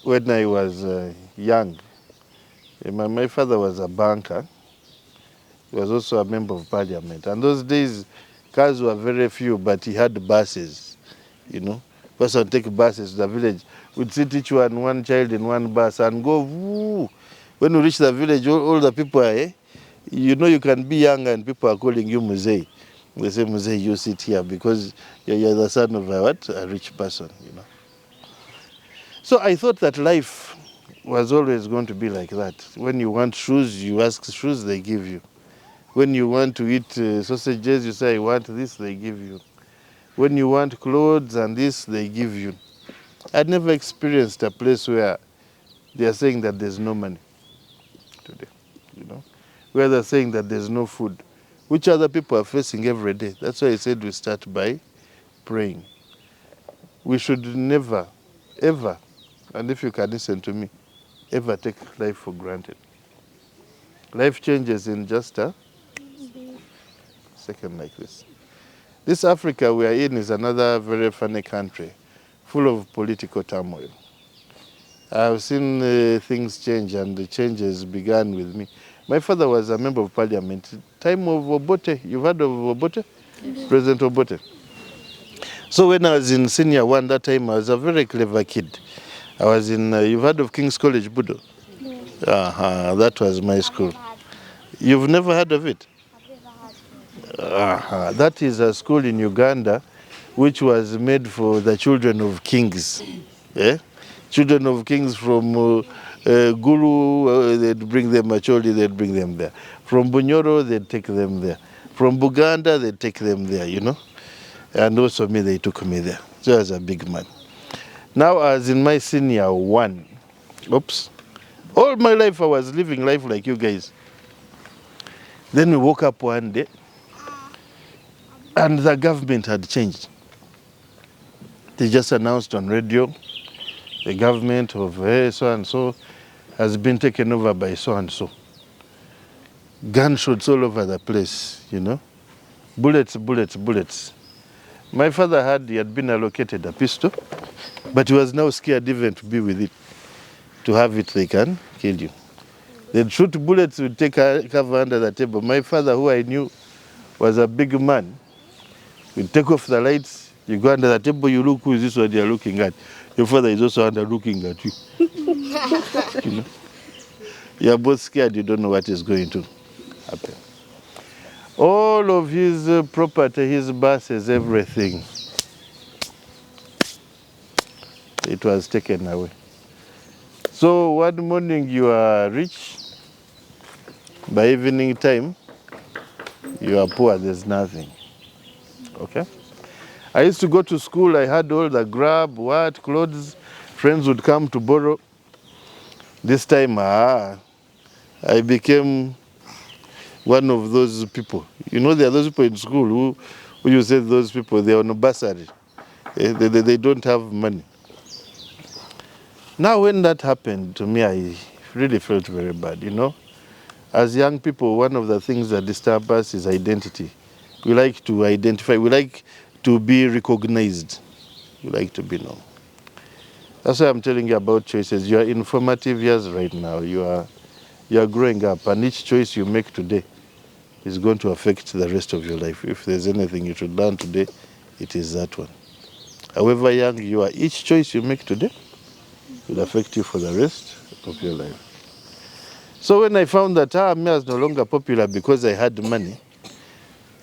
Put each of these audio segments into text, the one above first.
when I was young. My father was a banker. He was also a member of parliament. And those days, cars were very few, but he had buses, you know. Person would take buses to the village. We'd sit each one child in one bus and go, woo. When we reach the village, all the people are, you know, you can be young and people are calling you Muzei. They say, Muzei, you sit here because you're the son of a rich person, you know. So I thought that life was always going to be like that. When you want shoes, you ask shoes, they give you. When you want to eat sausages, you say, I want this, they give you. When you want clothes and this, they give you. I'd never experienced a place where they are saying that there's no money today, you know, where they're saying that there's no food, which other people are facing every day. That's why I said we start by praying. We should never, ever, and if you can listen to me, ever take life for granted. Life changes in just a second like this. This Africa we are in is another very funny country, full of political turmoil. I've seen things change, and the changes began with me. My father was a member of parliament. Time of Obote, you've heard of Obote? Yes. President Obote. So when I was in senior one, that time I was a very clever kid. I was in, you've heard of King's College, Budo? Yes. That was my school. You've never heard of it? That is a school in Uganda which was made for the children of kings. Yeah? Children of kings from Gulu, they'd bring them, Acholi, they'd bring them there. From Bunyoro, they'd take them there. From Buganda, they'd take them there, you know. And also me, they took me there. So I was a big man. Now I was in my senior one. Oops. All my life I was living life like you guys. Then we woke up one day, and the government had changed. They just announced on radio, the government of so and so has been taken over by so and so. Gunshots all over the place, you know. Bullets, bullets, bullets. My father he had been allocated a pistol, but he was now scared even to be with it. To have it, they can kill you. They'd shoot bullets, would take cover under the table. My father, who I knew was a big man, would take off the lights, you go under the table, you look who is this one you're looking at. Your father is also under looking at you. You know? You're both scared, you don't know what is going to happen. All of his property, his buses, everything, it was taken away. So one morning you are rich, by evening time, you are poor, there's nothing. Okay? I used to go to school, I had all the grab, clothes, friends would come to borrow. This time, I became one of those people. You know, there are those people in school who you say those people, they are on a bursary. They don't have money. Now when that happened to me, I really felt very bad, you know. As young people, one of the things that disturb us is identity. We like to identify, we like to be recognized. We like to be known. That's why I'm telling you about choices. You are in formative years right now. You are growing up, and each choice you make today is going to affect the rest of your life. If there's anything you should learn today, it is that one. However young you are, each choice you make today will affect you for the rest of your life. So when I found that me was no longer popular because I had money,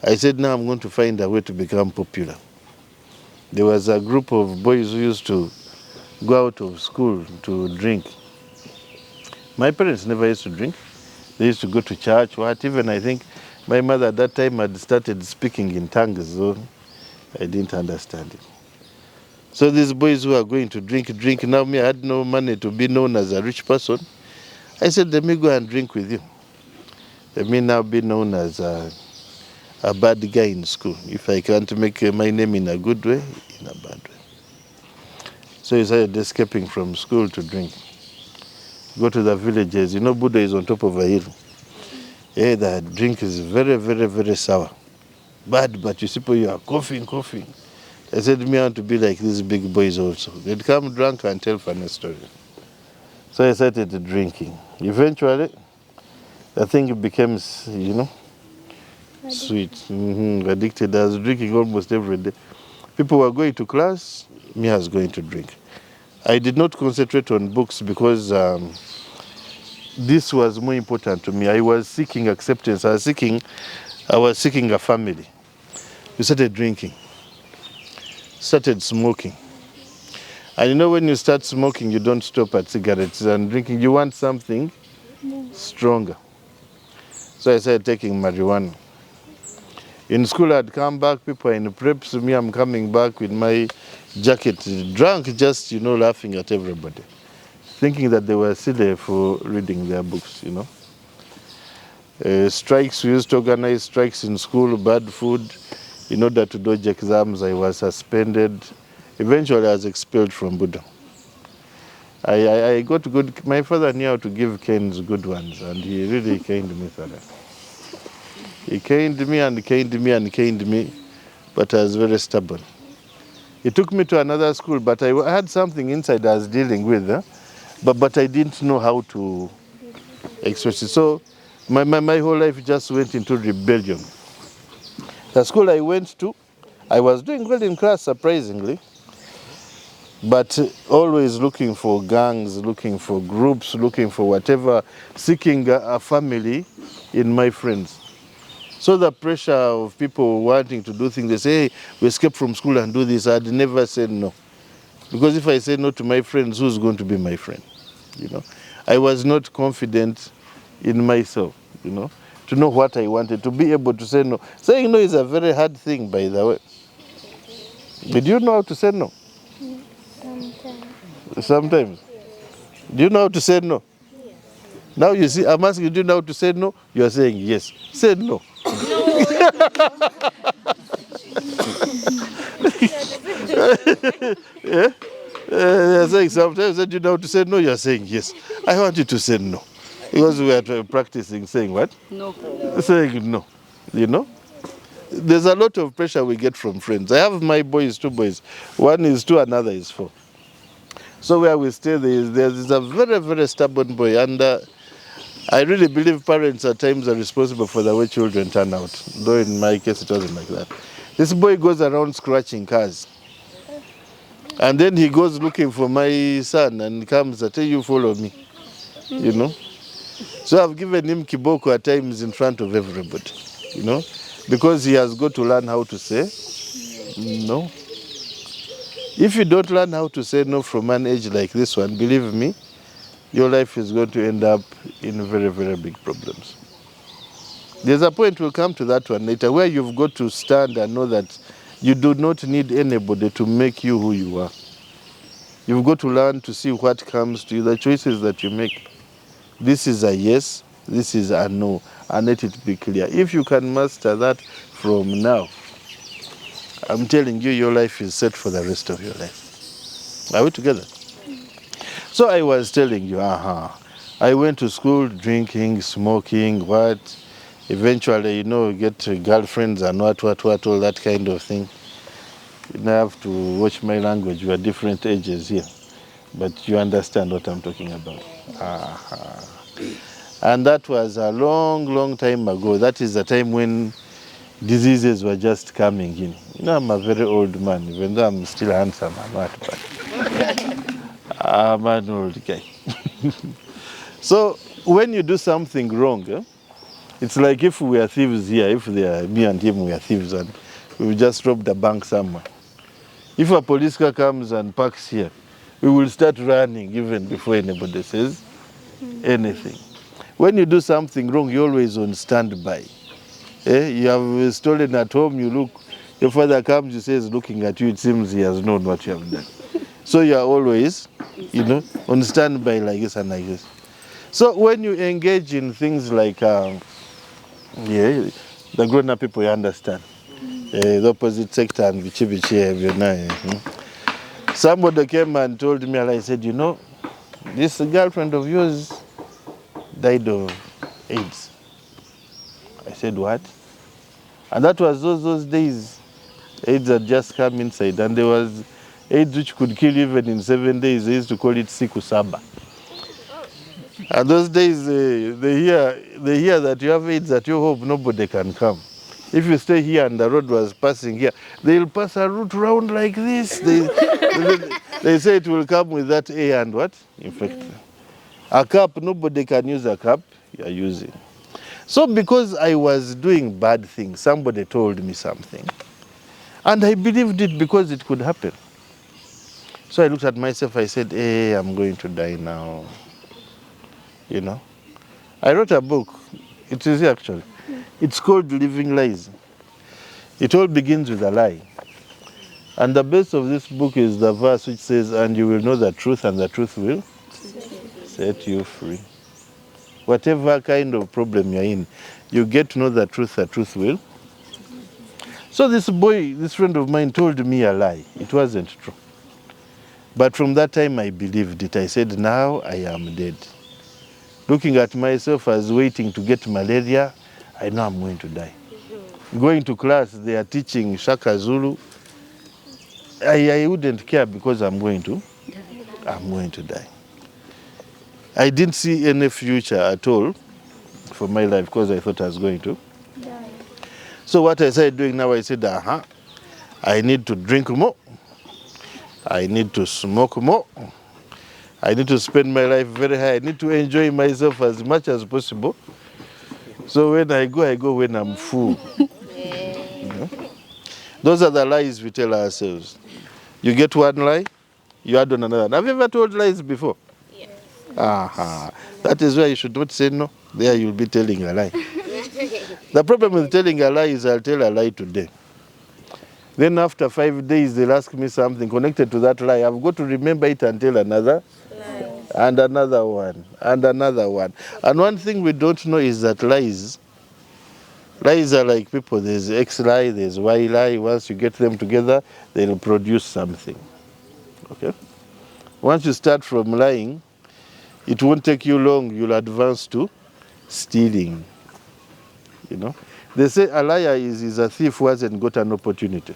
I said, now I'm going to find a way to become popular. There was a group of boys who used to go out of school to drink. My parents never used to drink. They used to go to church, even I think my mother at that time had started speaking in tongues, so I didn't understand it. So these boys who are going to drink, now me, I had no money to be known as a rich person. I said, let me go and drink with you. Let me now be known as a bad guy in school. If I can't make my name in a good way, in a bad way. So he started escaping from school to drink. Go to the villages. You know, Buddha is on top of a hill. Yeah, the drink is very, very, very sour. Bad, but you see, you are coughing. I said, me, I want to be like these big boys also. They'd come drunk and tell funny stories. So I started drinking. Eventually, the thing became, sweet. Addicted. I was drinking almost every day. People were going to class, me I was going to drink. I did not concentrate on books because this was more important to me. I was seeking acceptance. I was seeking a family. We started drinking, started smoking. And you know, when you start smoking, you don't stop at cigarettes and drinking. You want something stronger. So I started taking marijuana. In school, I'd come back, people are in preps, me, I'm coming back with my jacket, drunk, just, laughing at everybody, thinking that they were silly for reading their books, Strikes, we used to organize strikes in school, bad food. In order to dodge exams, I was suspended. Eventually, I was expelled from Buddha. I got good, my father knew how to give canes good ones, and he really caned me thoroughly. He caned me and caned me and caned me, but I was very stubborn. He took me to another school, but I had something inside I was dealing with, but I didn't know how to express it. So my whole life just went into rebellion. The school I went to, I was doing well in class, surprisingly, but always looking for gangs, looking for groups, looking for whatever, seeking a family in my friends. So the pressure of people wanting to do things, they say, hey, we escape from school and do this. I'd never said no. Because if I say no to my friends, who's going to be my friend? I was not confident in myself, to know what I wanted, to be able to say no. Saying no is a very hard thing, by the way. Did you know how to say no? Sometimes. Do you know how to say no? Now you see, I'm asking you, do you know how to say no? You are saying yes. Say no. Yeah? You're saying sometimes that you know how to say no, you're saying yes. I want you to say no. Because we are practicing saying what? No. Saying no. There's a lot of pressure we get from friends. I have my boys, 2 boys. One is 2, another is 4. So where we stay, there's a very, very stubborn boy. And I really believe parents at times are responsible for the way children turn out. Though in my case, it wasn't like that. This boy goes around scratching cars. And then he goes looking for my son and comes and tells you, follow me. So I've given him kiboko at times in front of everybody, because he has got to learn how to say no. If you don't learn how to say no from an age like this one, believe me, your life is going to end up in very, very big problems. There's a point, we'll come to that one later, where you've got to stand and know that you do not need anybody to make you who you are. You've got to learn to see what comes to you, the choices that you make. This is a yes, this is a no, and let it be clear. If you can master that from now, I'm telling you, your life is set for the rest of your life. Are we together? So I was telling you, I went to school drinking, smoking, what? Eventually, get girlfriends and what, all that kind of thing. You have to watch my language. We are different ages here. But you understand what I'm talking about. And that was a long, long time ago. That is the time when diseases were just coming in. I'm a very old man, even though I'm still handsome. I'm not, but I'm an old guy. So when you do something wrong, it's like if we are thieves here, if me and him we are thieves and we just robbed a bank somewhere. If a police car comes and parks here, we will start running even before anybody says anything. When you do something wrong, you're always on standby. You have stolen at home, you look, your father comes, he says, looking at you, it seems he has known what you have done. So you are always, on standby like this and like this. So when you engage in things like, the grown-up people, you understand. The opposite sector and vichi every night. Somebody came and told me, and I said, this girlfriend of yours died of AIDS. I said, what? And that was those days. AIDS had just come inside, and there was AIDS which could kill even in 7 days. They used to call it siku saba. And those days, they hear that you have AIDS at your home, nobody can come. If you stay here and the road was passing here, they'll pass a route round like this. They say it will come with that air and what? Infection. A cup, nobody can use a cup you're using. So because I was doing bad things, somebody told me something. And I believed it because it could happen. So I looked at myself, I said, hey, I'm going to die now. You know? I wrote a book. It is here actually. It's called Living Lies. It all begins with a lie. And the base of this book is the verse which says, and you will know the truth, and the truth will set you free. Whatever kind of problem you're in, you get to know the truth will. So this boy, this friend of mine told me a lie. It wasn't true. But from that time I believed it. I said, now I am dead. Looking at myself as waiting to get malaria, I know I'm going to die. Going to class, they are teaching Shaka Zulu. I wouldn't care because I'm going to die. I didn't see any future at all for my life because I thought I was going to die. So what I started doing now, I said, I need to drink more. I need to smoke more. I need to spend my life very high. I need to enjoy myself as much as possible. So when I go when I'm full. You know? Those are the lies we tell ourselves. You get one lie, you add on another. Have you ever told lies before? Yes. That is why you should not say no. There you'll be telling a lie. The problem with telling a lie is I'll tell a lie today. Then after 5 days, they'll ask me something connected to that lie. I've got to remember it and tell another lie. And another one, and another one. And one thing we don't know is that lies are like people. There's X lie, there's Y lie. Once you get them together, they'll produce something. Okay? Once you start from lying, it won't take you long. You'll advance to stealing. You know? They say a liar is a thief who hasn't got an opportunity.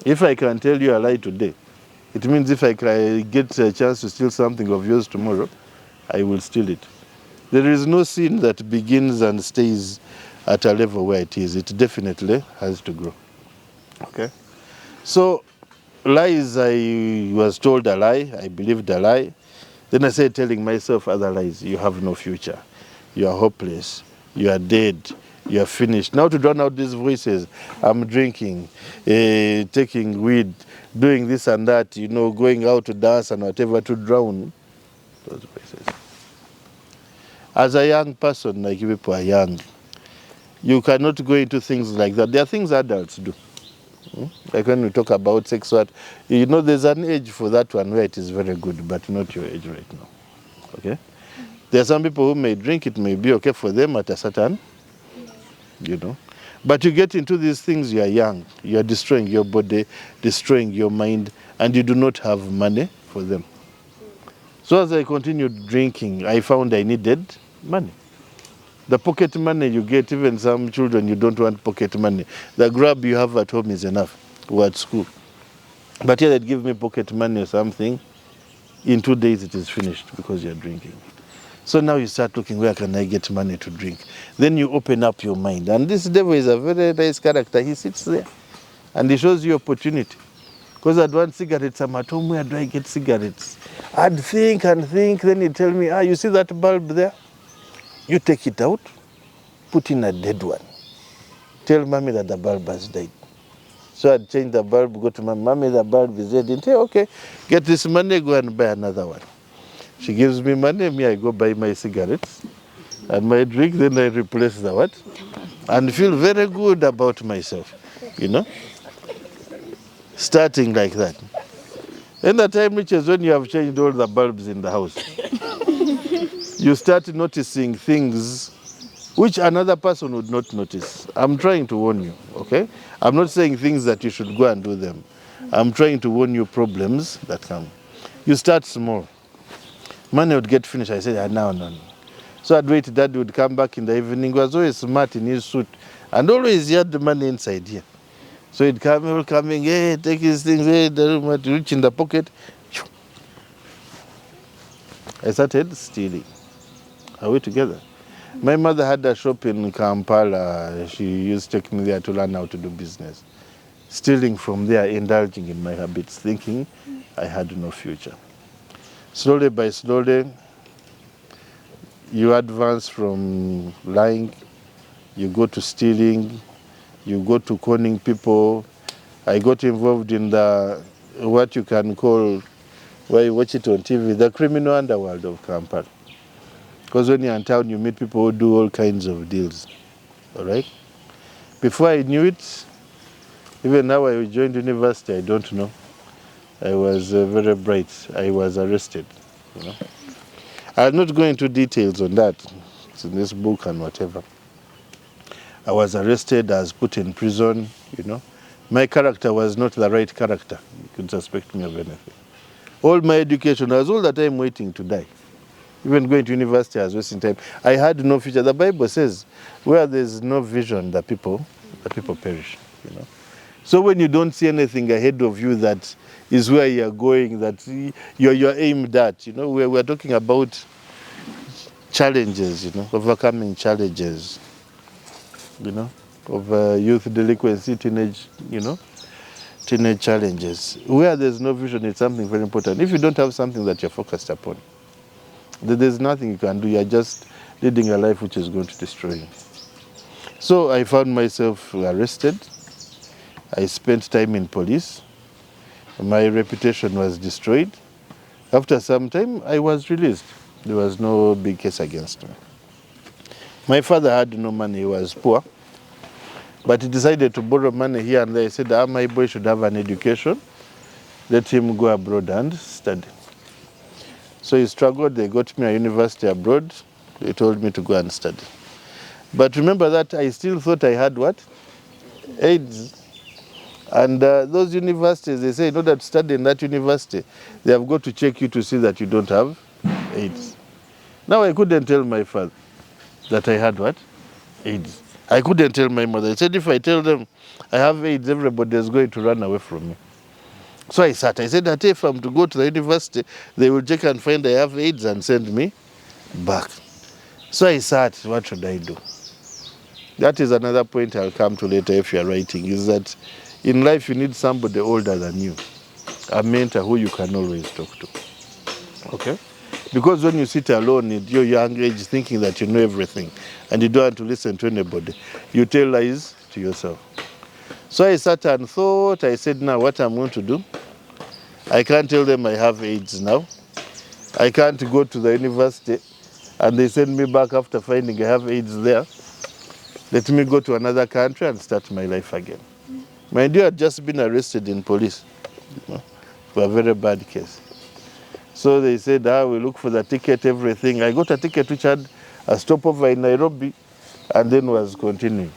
If I can tell you a lie today, it means if I get a chance to steal something of yours tomorrow, I will steal it. There is no sin that begins and stays at a level where it is. It definitely has to grow. Okay? So, lies, I was told a lie, I believed a lie. Then I started telling myself other lies. You have no future. You are hopeless. You are dead. You are finished. Now to drown out these voices, I'm drinking, taking weed, doing this and that, you know, going out to dance and whatever to drown those voices. As a young person, like you people are young, you cannot go into things like that. There are things adults do. Like when we talk about sex, you know, there's an age for that one where it is very good, but not your age right now. Okay? There are some people who may drink, it may be okay for them at a certain, you know. But you get into these things, you are young, you are destroying your body, destroying your mind, and you do not have money for them. So as I continued drinking, I found I needed money. The pocket money you get, even some children, you don't want pocket money. The grab you have at home is enough, or at school. But here they'd give me pocket money or something, in 2 days it is finished because you're drinking. So now you start looking, where can I get money to drink? Then you open up your mind. And this devil is a very nice character. He sits there and he shows you opportunity. Because I'd want cigarettes, I'm at home, where do I get cigarettes? I'd think and think, then he'd tell me, you see that bulb there? You take it out, put in a dead one. Tell mommy that the bulb has died. So I'd change the bulb, go to mommy, the bulb is dead. And say, okay, get this money, go and buy another one. She gives me money, me I go buy my cigarettes and my drink, then I replace the what? And feel very good about myself, you know? Starting like that. Then the time reaches when you have changed all the bulbs in the house. You start noticing things which another person would not notice. I'm trying to warn you, okay? I'm not saying things that you should go and do them. I'm trying to warn you problems that come. You start small. Money would get finished. I said, no. So I'd wait, Dad would come back in the evening. He was always smart in his suit. And always he had the money inside here. So he'd come, coming, hey, take his things, hey, reach in the pocket. I started stealing. Are we together? My mother had a shop in Kampala. She used to take me there to learn how to do business. Stealing from there, indulging in my habits, thinking I had no future. Slowly by slowly, you advance from lying, you go to stealing, you go to conning people. I got involved in the, what you can call, where you watch it on TV, the criminal underworld of Kampala. Because when you're in town, you meet people who do all kinds of deals, all right? Before I knew it, even now I joined university, I don't know. I was very bright. I was arrested, you know. I'll not go into details on that. It's in this book and whatever. I was arrested, I was put in prison, you know. My character was not the right character. You could suspect me of anything. All my education, I was all the time waiting to die. Even going to university, I was wasting time. I had no future. The Bible says, where there's no vision, the people perish, you know. So when you don't see anything ahead of you that is where you're going, that you're aimed at, you know, we're talking about challenges, you know, overcoming challenges, you know, of youth delinquency, teenage challenges. Where there's no vision, it's something very important. If you don't have something that you're focused upon, there's nothing you can do. You're just leading a life which is going to destroy you. So I found myself arrested. I spent time in police. My reputation was destroyed. After some time, I was released. There was no big case against me. My father had no money. He was poor. But he decided to borrow money here and there. He said, my boy should have an education. Let him go abroad and study. So he struggled. They got me a university abroad. They told me to go and study. But remember that I still thought I had what? AIDS. And those universities, they say in order to study in that university, they have got to check you to see that you don't have AIDS. Now I couldn't tell my father that I had what? AIDS. I couldn't tell my mother. I said if I tell them I have AIDS, everybody is going to run away from me. So I sat. I said that if I'm to go to the university, they will check and find I have AIDS and send me back. So I sat, what should I do? That is another point I'll come to later if you're writing, is that in life you need somebody older than you, a mentor who you can always talk to, okay? Because when you sit alone at your young age thinking that you know everything and you don't want to listen to anybody, you tell lies to yourself. So I sat and thought, I said, now what I'm going to do, I can't tell them I have AIDS now. I can't go to the university and they send me back after finding I have AIDS there. Let me go to another country and start my life again. My dear had just been arrested in police, you know, for a very bad case. So they said, we look for the ticket, everything. I got a ticket which had a stopover in Nairobi and then was continuing.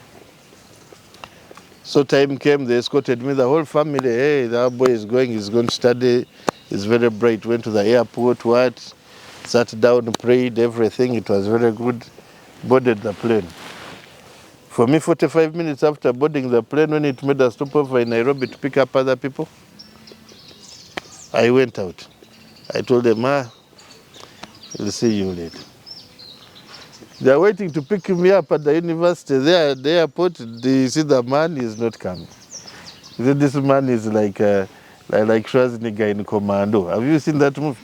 So time came, they escorted me, the whole family. Hey, that boy is going to study. He's very bright. Went to the airport, sat down, prayed, everything. It was very good. Boarded the plane. For me, 45 minutes after boarding the plane, when it made a stopover in Nairobi to pick up other people, I went out. I told them, we'll see you later. They are waiting to pick me up at the university. There at the airport, they see the man is not coming. This man is like Schwarzenegger in Commando. Have you seen that movie?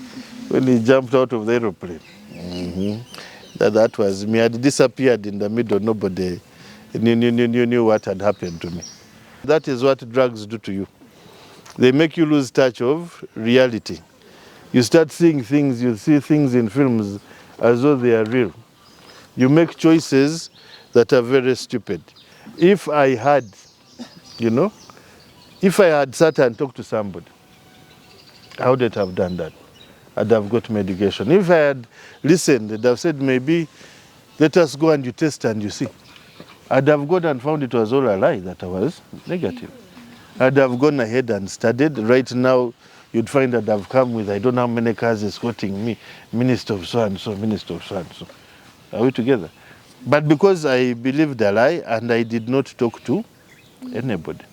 When he jumped out of the aeroplane. That was me. I had disappeared in the middle. Nobody knew what had happened to me. That is what drugs do to you. They make you lose touch of reality. You start seeing things, you see things in films as though they are real. You make choices that are very stupid. If I had, if I had sat and talked to somebody, I wouldn't have done that. I'd have got medication. If I had listened, I'd have said, maybe let us go and you test and you see. I'd have gone and found it was all a lie, that I was negative. I'd have gone ahead and studied. Right now, you'd find that I've come with, I don't know how many cars escorting me, minister of so-and-so, minister of so-and-so. Are we together? But because I believed a lie and I did not talk to anybody,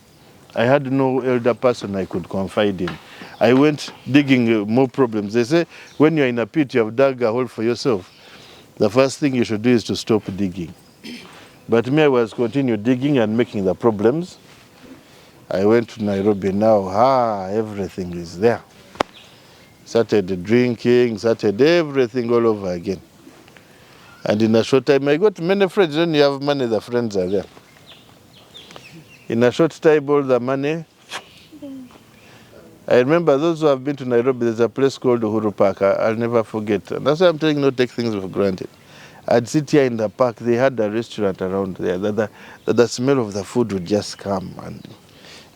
I had no elder person I could confide in. I went digging more problems. They say when you're in a pit, you have dug a hole for yourself. The first thing you should do is to stop digging. But me, I was continuing digging and making the problems. I went to Nairobi now. Everything is there. Started drinking, started everything all over again. And in a short time, I got many friends. When you have money, the friends are there. In a short time, all the money. I remember those who have been to Nairobi, there's a place called Uhuru Park. I'll never forget. And that's why I'm telling you, not take things for granted. I'd sit here in the park. They had a restaurant around there. The smell of the food would just come. And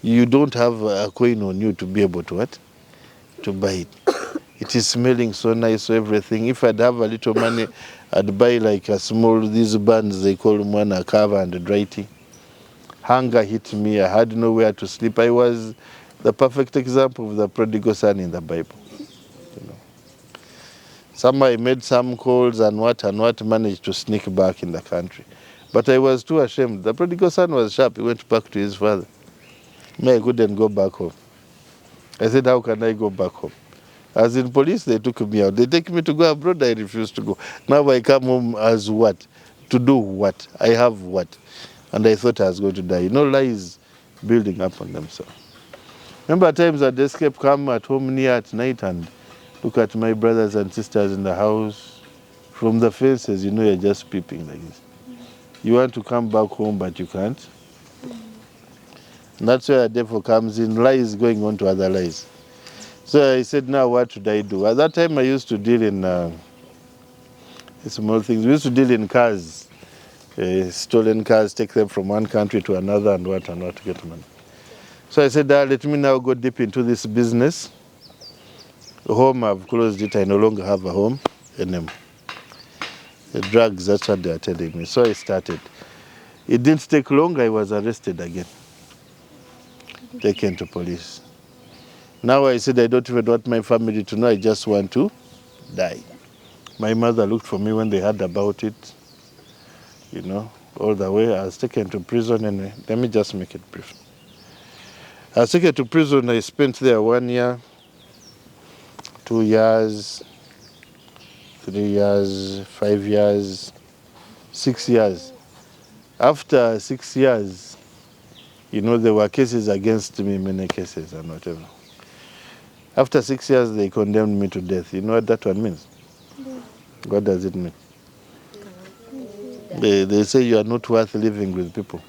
you don't have a coin on you to be able to what? To buy it. It is smelling so nice, so everything. If I'd have a little money, I'd buy like a small, these buns, they call them one, a cover and a dry tea. Hunger hit me. I had nowhere to sleep. I was the perfect example of the prodigal son in the Bible. You know. Somehow I made some calls and what managed to sneak back in the country. But I was too ashamed. The prodigal son was sharp. He went back to his father. Me, I couldn't go back home. I said, how can I go back home? As in police, they took me out. They take me to go abroad, I refuse to go. Now I come home as what? To do what? I have what? And I thought I was going to die. You know, lies building up on themselves. Remember times I'd escape, come at home near at night and look at my brothers and sisters in the house. From the faces, you know, you're just peeping like this. You want to come back home, but you can't. And that's where the devil comes in, lies going on to other lies. So I said, now what should I do? At that time, I used to deal in small things. We used to deal in cars, stolen cars, take them from one country to another and what to get money. So I said, let me now go deep into this business. Home, I've closed it. I no longer have a home anymore. The drugs, that's what they are telling me. So I started. It didn't take long. I was arrested again, taken to police. Now I said I don't even want my family to know. I just want to die. My mother looked for me when they heard about it, you know, all the way. I was taken to prison anyway. Let me just make it brief. I was taken to prison. I spent there 1 year, 2 years, 3 years, 5 years, 6 years. After 6 years, you know, there were cases against me, many cases and whatever. After 6 years, they condemned me to death. You know what that one means? What does it mean? They say you are not worth living with people.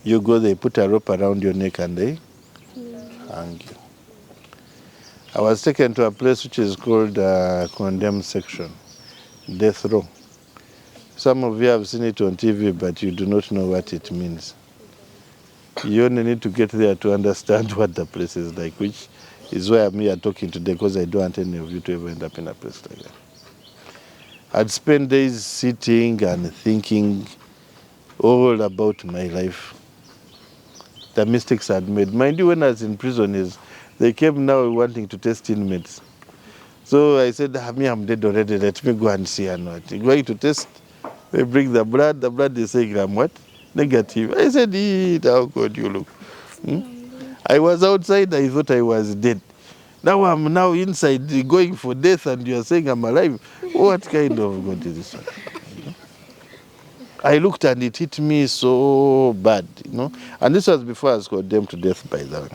You go, they put a rope around your neck and they hang you. I was taken to a place which is called condemned section, death row. Some of you have seen it on TV, but you do not know what it means. You only need to get there to understand what the place is like, which is why I'm here talking today, because I don't want any of you to ever end up in a place like that. I'd spend days sitting and thinking all about my life, the mistakes I'd made. Mind you, when I was in prison, they came now wanting to test inmates. So I said, I'm dead already, let me go and see and what. Going to test, they bring the blood is saying I'm what? Negative. I said, how good you look. I was outside, I thought I was dead. Now I'm now inside going for death and you're saying I'm alive. What kind of God is this one? I looked and it hit me so bad, you know. And this was before I was condemned to death, by the way.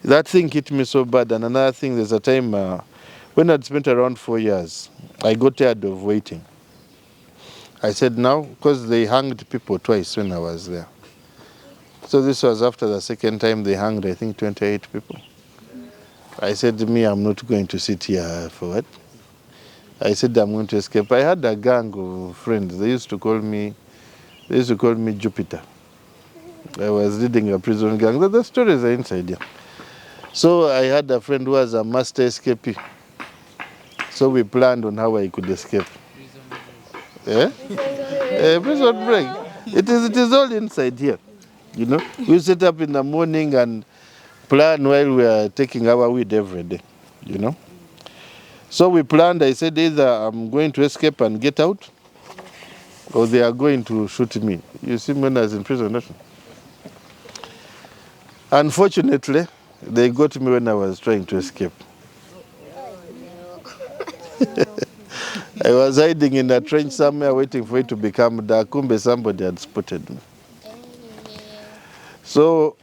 That thing hit me so bad. And another thing, there's a time when I'd spent around 4 years, I got tired of waiting. I said now, because they hanged people twice when I was there. So this was after the second time they hanged, I think, 28 people. I said to me, I'm not going to sit here for what? I said I'm going to escape. I had a gang of friends. They used to call me Jupiter. I was leading a prison gang. The stories are inside here. So I had a friend who was a master escapee. So we planned on how I could escape. Prison break. It is all inside here. You know, we set up in the morning and plan while we are taking our weed every day, you know. So we planned, I said either I'm going to escape and get out, or they are going to shoot me. You see, when I was in prison, Unfortunately, they got me when I was trying to escape. I was hiding in a trench somewhere waiting for it to become dark. Kumbe somebody had spotted me. So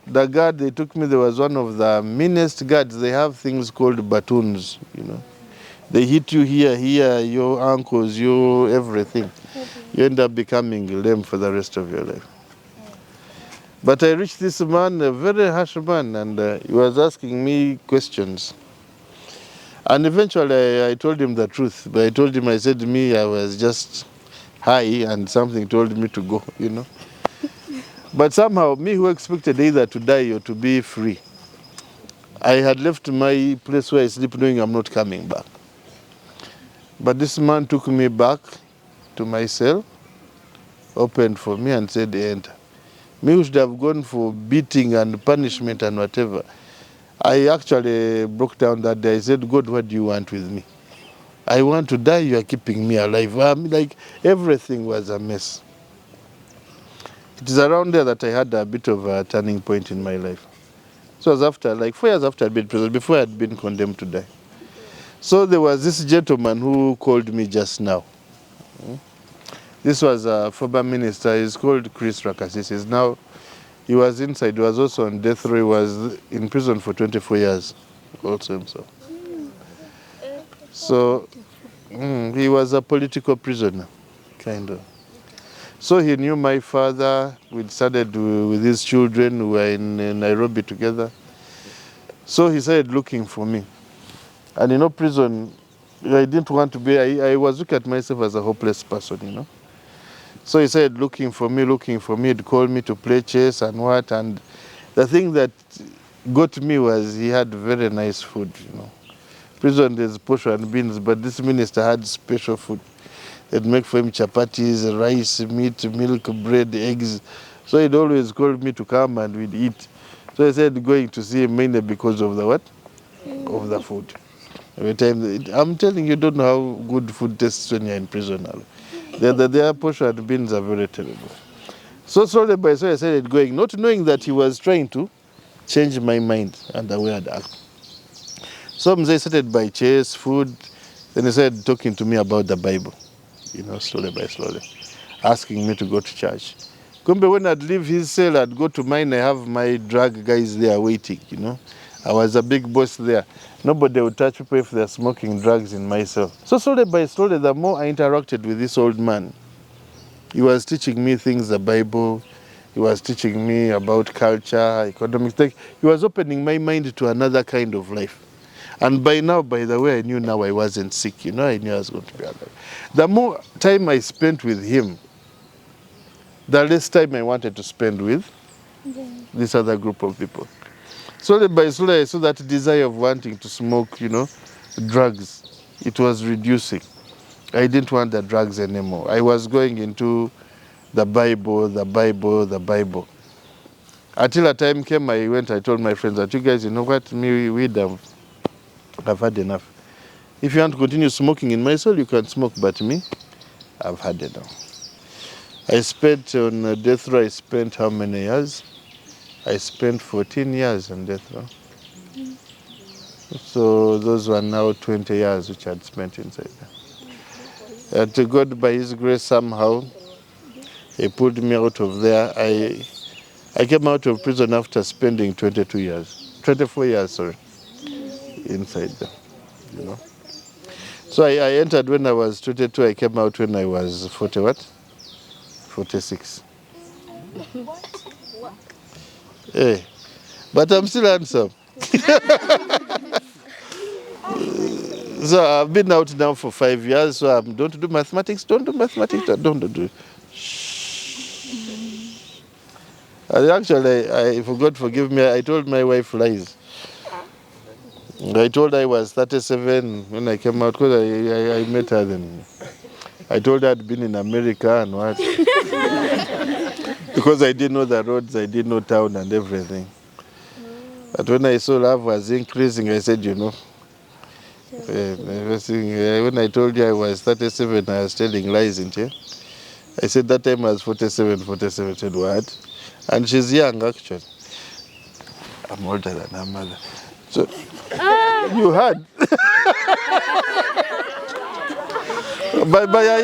the guard they took me, there was one of the meanest guards. They have things called batons, you know. They hit you here, your ankles, your everything. You end up becoming lame for the rest of your life. But I reached this man, a very harsh man, and he was asking me questions. And eventually I told him the truth. But I told him, I said, I was just high and something told me to go, you know. But somehow, me who expected either to die or to be free, I had left my place where I sleep knowing I'm not coming back. But this man took me back to my cell, opened for me and said, enter. Me who should have gone for beating and punishment and whatever. I actually broke down that day. I said, God, what do you want with me? I want to die, you are keeping me alive. Like, everything was a mess. It is around there that I had a bit of a turning point in my life. So it was after, like 4 years after I'd been in prison, before I had been condemned to die. So there was this gentleman who called me just now. This was a former minister. He's called Chris Rakasis. Now, he was inside. He was also on death row. He was in prison for 24 years, also himself. So he was a political prisoner, kind of. So he knew my father. We started with his children who were in Nairobi together. So he started looking for me. And you know, prison, I didn't want to be, I was looking at myself as a hopeless person, you know. So he started looking for me. He'd call me to play chess and what. And the thing that got me was he had very nice food, you know. Prison, there's portion and beans, but this minister had special food. They'd make for him chapatis, rice, meat, milk, bread, eggs. So he'd always call me to come and we'd eat. So I said going to see him mainly because of the what? Of the food. Every time, I'm telling you, don't know how good food tastes when you're in prison. Their portion and beans are very terrible. So slowly by slowly I started going, not knowing that he was trying to change my mind and the way I'd act. So I started by chess, food, then he started talking to me about the Bible, you know, slowly by slowly, asking me to go to church. Kumbe, when I'd leave his cell, I'd go to mine, I have my drug guys there waiting, you know. I was a big boss there. Nobody would touch people if they're smoking drugs in my cell. So slowly by slowly, the more I interacted with this old man, he was teaching me things, the Bible, he was teaching me about culture, economics. Like, he was opening my mind to another kind of life. And by now, by the way, I knew now I wasn't sick, you know, I knew I was going to be alive. The more time I spent with him, the less time I wanted to spend with this other group of people. Slowly by slowly, I saw that desire of wanting to smoke, you know, drugs. It was reducing. I didn't want the drugs anymore. I was going into the Bible. Until a time came, I told my friends that, you guys, you know what, I've had enough. If you want to continue smoking in my cell, you can smoke, but me, I've had enough. I spent on death row, I spent how many years? I spent 14 years on death row. So those were now 20 years which I'd spent inside there. To God, by His grace, somehow, He pulled me out of there. I came out of prison after spending 24 years, inside there, you know. So I entered when I was 22, I came out when I was 46. Hey, but I'm still handsome. So I've been out now for 5 years, so don't do mathematics, don't do. And actually, for God forgive me, I told my wife lies. I told her I was 37 when I came out, because I met her then. I told her I'd been in America and what. Because I didn't know the roads, I didn't know town and everything. But when I saw love was increasing, I said, you know, when I told you I was 37, I was telling lies, isn't it? I said that time I was 47, said what? And she's young, actually. I'm older than her mother. So you had. by a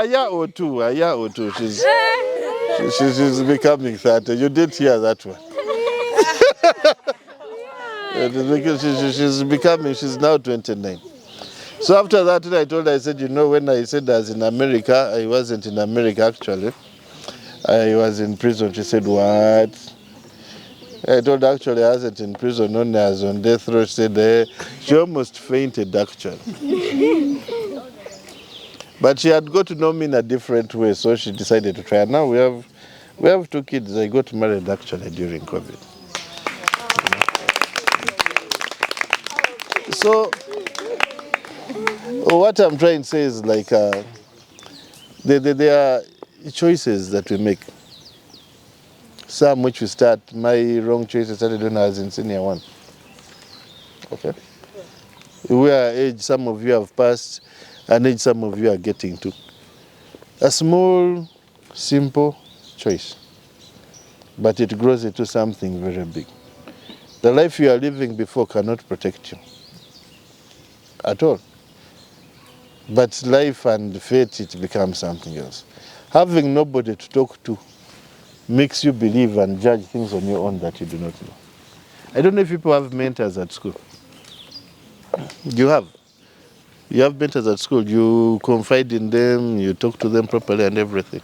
year or two, she's becoming 30. You did hear that one. She's now 29. So after that, I told her, I said, you know, when I said I was in America, I wasn't in America actually. I was in prison. She said, what? I told her actually I wasn't in prison, only I was on death row. She said, she almost fainted actually. But she had got to know me in a different way, so she decided to try. And now we have 2 kids. I got married actually during COVID. So what I'm trying to say is like there are choices that we make. Some which we start, my wrong choices started when I was in senior 1. Okay? We are age, some of you have passed, an age some of you are getting to. A small, simple choice, but it grows into something very big. The life you are living before cannot protect you at all. But life and fate, it becomes something else. Having nobody to talk to makes you believe and judge things on your own that you do not know. I don't know if people have mentors at school. You have. You have mentors at school. You confide in them, you talk to them properly and everything.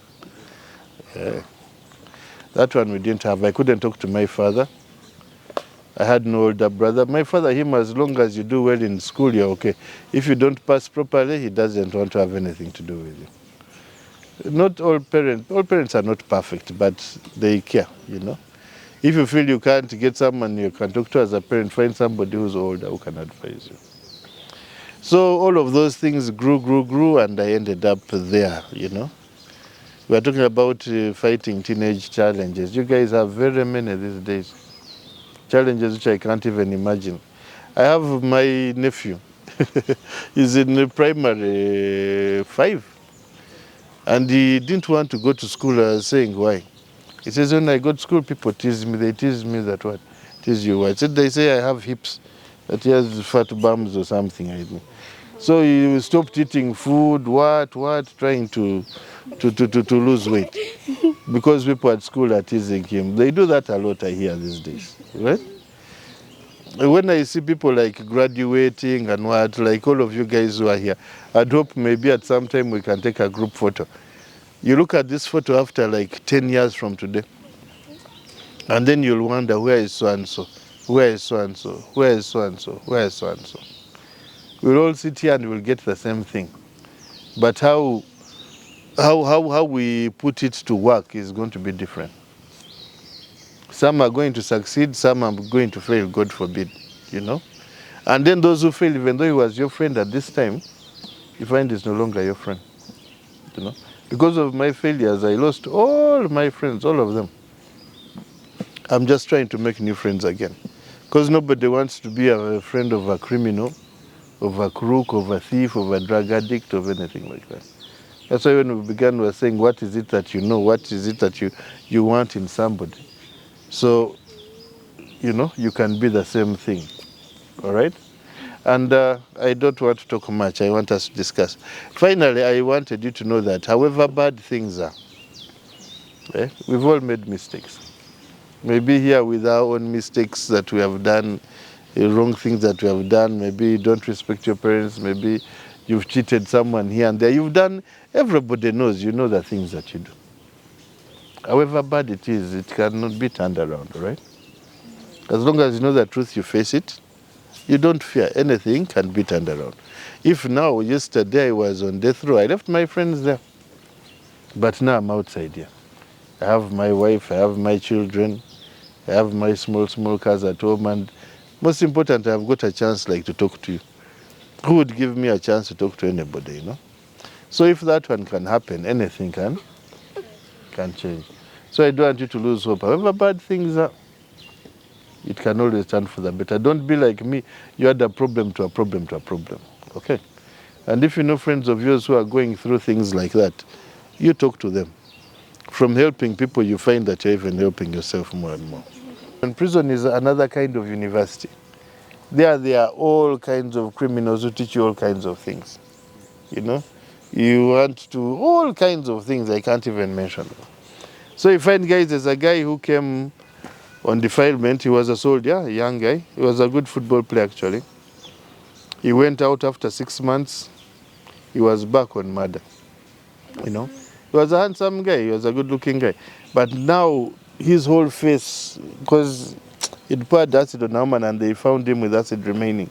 That one we didn't have. I couldn't talk to my father. I had no older brother. My father, him, as long as you do well in school, you're okay. If you don't pass properly, he doesn't want to have anything to do with you. Not all parents are not perfect, but they care, you know. If you feel you can't get someone you can talk to as a parent, find somebody who's older who can advise you. So all of those things grew, and I ended up there, you know. We are talking about fighting teenage challenges. You guys have very many these days. Challenges which I can't even imagine. I have my nephew. He's in primary 5. And he didn't want to go to school. I was saying, why? He says, when I go to school, people tease me. They tease me that what? Tease you what? I said, they say I have hips. That he has fat bums or something. I think. So he stopped eating food, trying to lose weight. Because people at school are teasing him. They do that a lot, I hear, these days. Right? When I see people like graduating and what, like all of you guys who are here, I'd hope maybe at some time we can take a group photo. You look at this photo after like 10 years from today, and then you'll wonder, where is so-and-so? Where is so-and-so? Where is so-and-so? Where is so-and-so? We'll all sit here and we'll get the same thing. But how we put it to work is going to be different. Some are going to succeed, some are going to fail, God forbid, you know. And then those who fail, even though he was your friend at this time, you find he's no longer your friend, you know. Because of my failures, I lost all my friends, all of them. I'm just trying to make new friends again. Because nobody wants to be a friend of a criminal, of a crook, of a thief, of a drug addict, of anything like that. That's why when we began, we were saying, what is it that you know? What is it that you want in somebody? So, you know, you can be the same thing, all right? And I don't want to talk much. I want us to discuss. Finally, I wanted you to know that however bad things are, we've all made mistakes. Maybe here with our own mistakes that we have done, wrong things that we have done, maybe you don't respect your parents, maybe you've cheated someone here and there. You've done, everybody knows, you know the things that you do. However bad it is, it cannot be turned around, right? As long as you know the truth, you face it. You don't fear. Anything can be turned around. If now, yesterday I was on death row, I left my friends there. But now I'm outside here. I have my wife, I have my children, I have my small cars at home, and most important, I've got a chance like to talk to you. Who would give me a chance to talk to anybody, you know? So if that one can happen, anything can change. So I don't want you to lose hope. However bad things are, it can always turn for the better. Don't be like me. You add a problem to a problem to a problem. Okay? And if you know friends of yours who are going through things like that, you talk to them. From helping people, you find that you're even helping yourself more and more. And prison is another kind of university. There are all kinds of criminals who teach you all kinds of things. You know, you want to, all kinds of things I can't even mention. So you find guys, there's a guy who came on defilement. He was a soldier, a young guy. He was a good football player actually. He went out after 6 months. He was back on murder. You know, he was a handsome guy. He was a good-looking guy. But now his whole face, because he'd poured acid on a woman and they found him with acid remaining.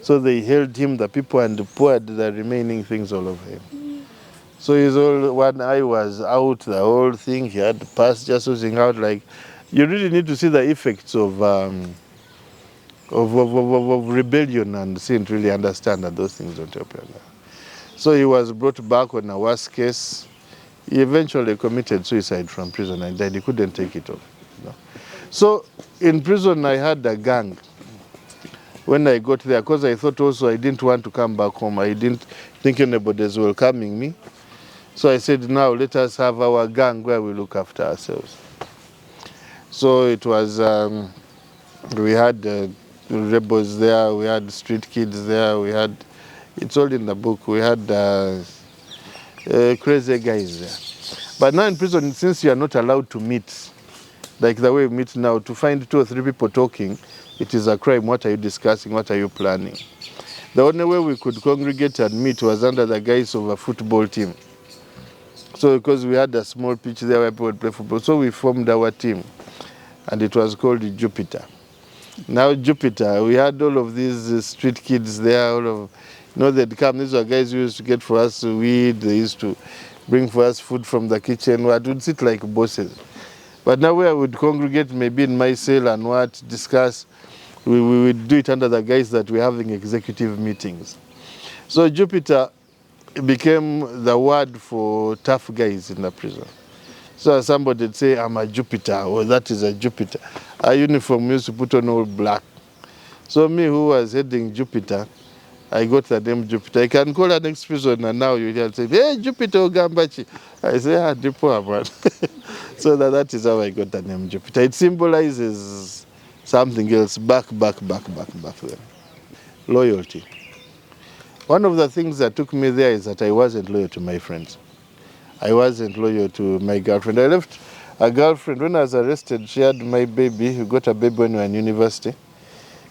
So they held him, the people, and poured the remaining things all over him. So his whole one eye was out, the whole thing. He had pus just oozing out. Like, you really need to see the effects of rebellion and sin to really understand that those things don't help you. So he was brought back on a worse case. He eventually committed suicide from prison and died. He couldn't take it off. You know? So in prison I had a gang. When I got there, because I thought also I didn't want to come back home. I didn't think anybody was welcoming me. So I said, now let us have our gang where we look after ourselves. So it was, we had rebels there, we had street kids there, we had, it's all in the book, we had crazy guys there. But now in prison, since you are not allowed to meet, like the way we meet now, to find 2 or 3 people talking, it is a crime. What are you discussing? What are you planning? The only way we could congregate and meet was under the guise of a football team. So because we had a small pitch there where people would play football, so we formed our team, and it was called Jupiter. Now Jupiter, we had all of these street kids there, all of, you know, they'd come, these were guys who used to get for us weed, they used to bring for us food from the kitchen, we would sit like bosses. But now where we would congregate, maybe in my cell and what, discuss, we would do it under the guise that we're having executive meetings. So Jupiter became the word for tough guys in the prison. So somebody would say, I'm a Jupiter, or that is a Jupiter. Our uniform used to put on all black. So me, who was heading Jupiter, I got the name Jupiter. I can call an ex-prisoner now, you can say, hey, Jupiter Ogambachi. I say, ah, Dipo, man. So that is how I got the name Jupiter. It symbolizes something else, back then. Loyalty. One of the things that took me there is that I wasn't loyal to my friends. I wasn't loyal to my girlfriend. I left a girlfriend. When I was arrested, she had my baby. We got a baby when we were in university.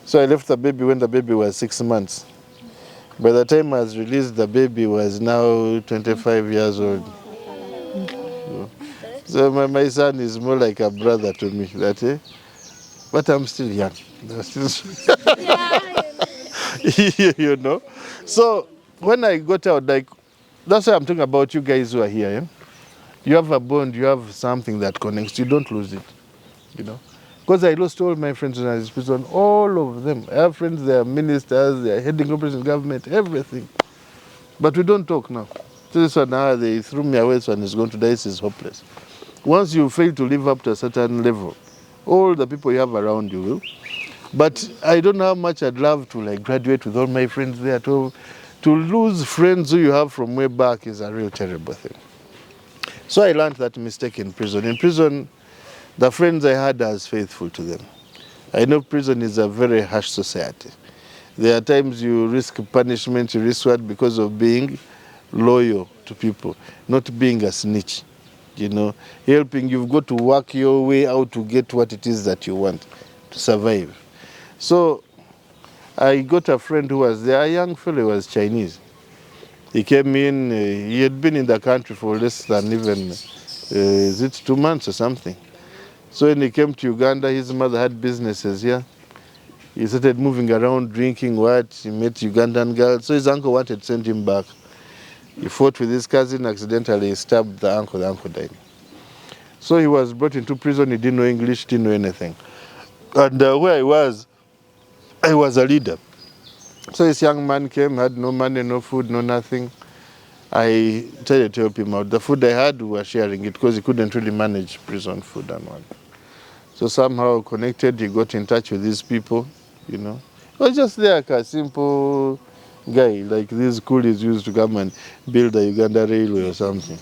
So I left the baby when the baby was 6 months. By the time I was released, the baby was now 25 years old. So my son is more like a brother to me. But I'm still young. You know? So when I got out, like, that's why I'm talking about you guys who are here. Yeah? You have a bond, you have something that connects. You don't lose it, you know. Because I lost all my friends when I was in prison, all of them. I have friends, they are ministers, they are heading operations government, everything. But we don't talk now. So this one now, they threw me away, this one is going to die, this is hopeless. Once you fail to live up to a certain level, all the people you have around you will. But I don't know how much I'd love to like graduate with all my friends there. To lose friends who you have from way back is a real terrible thing. So I learned that mistake in prison. In prison, the friends I had, I was faithful to them. I know prison is a very harsh society. There are times you risk punishment, you risk what, because of being loyal to people, not being a snitch. You know, helping, you've got to work your way out to get what it is that you want to survive. So I got a friend who was there, a young fellow, was Chinese. He came in, he had been in the country for less than even, is it 2 months or something? So when he came to Uganda, his mother had businesses here. He started moving around, drinking what, he met Ugandan girls. So his uncle wanted to send him back. He fought with his cousin, accidentally stabbed the uncle died. So he was brought into prison, he didn't know English, didn't know anything. And where I was a leader. So this young man came, had no money, no food, no nothing. I tried to help him out. The food I had, we were sharing it because he couldn't really manage prison food and what. So somehow connected, he got in touch with these people, you know. He was just there, like a simple guy, like these coolies used to come and build the Uganda railway or something.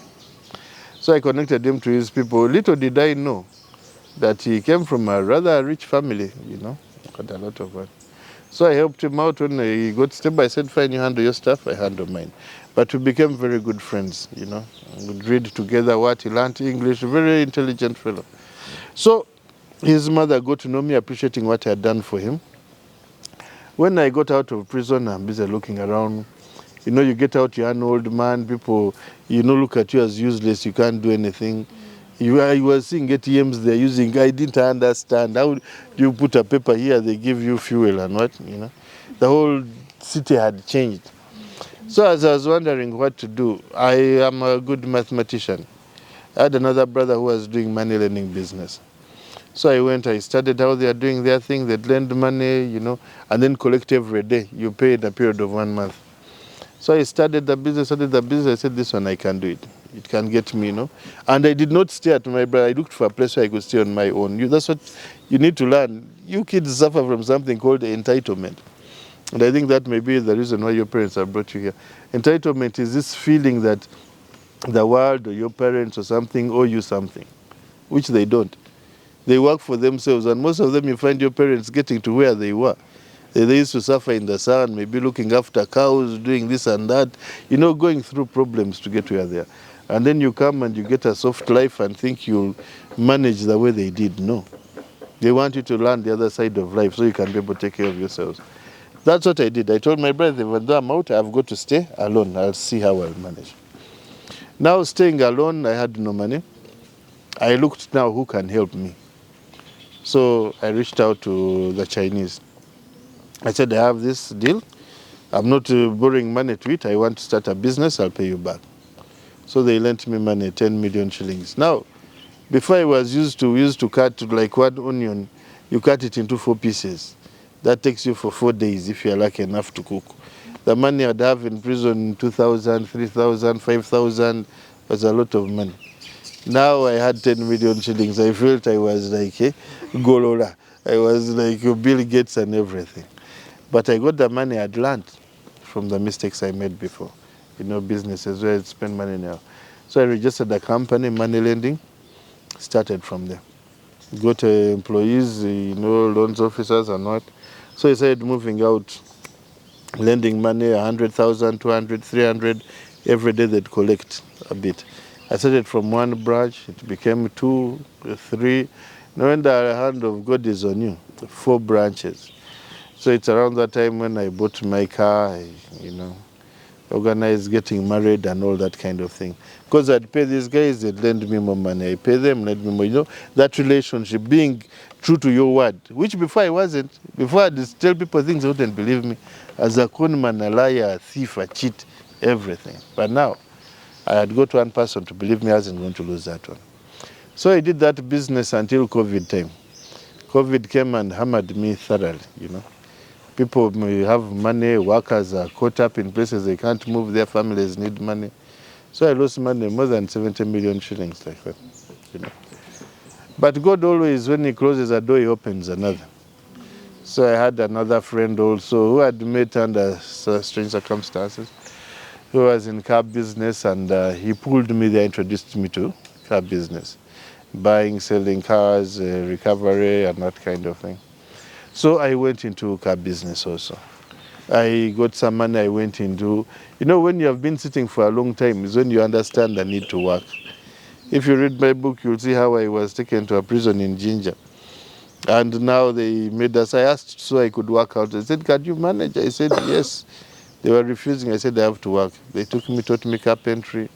So I connected him to his people. Little did I know that he came from a rather rich family, got a lot of money. So I helped him out when he got stable. I said, fine, you handle your stuff, I handle mine. But we became very good friends, We'd read together what he learned English, very intelligent fellow. So his mother got to know me, appreciating what I had done for him. When I got out of prison, I'm busy looking around. You get out, you're an old man, people, look at you as useless, you can't do anything. You were seeing ATMs they're using, I didn't understand. How do you put a paper here, they give you fuel and what, The whole city had changed. So as I was wondering what to do, I am a good mathematician. I had another brother who was doing money lending business. So I studied how they are doing their thing, they'd lend money, and then collect every day. You pay in a period of 1 month. So I started the business, I said, this one I can do it. It can get me, And I did not stay at my brother. I looked for a place where I could stay on my own. That's what you need to learn. You kids suffer from something called entitlement. And I think that may be the reason why your parents have brought you here. Entitlement is this feeling that the world or your parents or something owe you something, which they don't. They work for themselves, and most of them you find your parents getting to where they were. They used to suffer in the sun, maybe looking after cows, doing this and that, going through problems to get where they are. And then you come and you get a soft life and think you'll manage the way they did. No. They want you to learn the other side of life so you can be able to take care of yourselves. That's what I did. I told my brother, even though I'm out, I've got to stay alone. I'll see how I'll manage. Now, staying alone, I had no money. I looked now who can help me. So I reached out to the Chinese. I said, I have this deal. I'm not borrowing money to it. I want to start a business. I'll pay you back. So they lent me money, 10 million shillings. Now, before I was we used to cut like one onion. You cut it into 4 pieces. That takes you for 4 days if you're lucky enough to cook. The money I'd have in prison, 2,000, 3,000, 5,000, was a lot of money. Now I had 10 million shillings. I felt I was like Golora. I was like Bill Gates and everything. But I got the money I'd learned from the mistakes I made before. Businesses where I spend money now. So I registered a company, money lending, started from there. Got employees, loans officers and what. So I started moving out, lending money, 100,000, 200, 300, every day they'd collect a bit. I started from 1 branch, it became 2, 3. When the hand of God is on you, 4 branches. So it's around that time when I bought my car, organized getting married and all that kind of thing. Because I'd pay these guys, they'd lend me more money. I pay them, lend me more. That relationship, being true to your word, which before I wasn't. Before I'd tell people things they wouldn't believe me. As a con man, a liar, a thief, a cheat, everything. But now, I had got one person to believe me, I wasn't going to lose that one. So I did that business until COVID time. COVID came and hammered me thoroughly, People may have money, workers are caught up in places they can't move, their families need money. So I lost money, more than 70 million shillings like that, But God always, when he closes a door, he opens another. So I had another friend also who had met under strange circumstances, who was in car business, and he pulled me there, introduced me to car business. Buying, selling cars, recovery, and that kind of thing. So I went into car business also. I got some money, I went into... when you have been sitting for a long time is when you understand the need to work. If you read my book, you'll see how I was taken to a prison in Ginger. And now they made us... I asked so I could work out. They said, can you manage? I said, yes. They were refusing. I said, I have to work. They took me, taught me carpentry.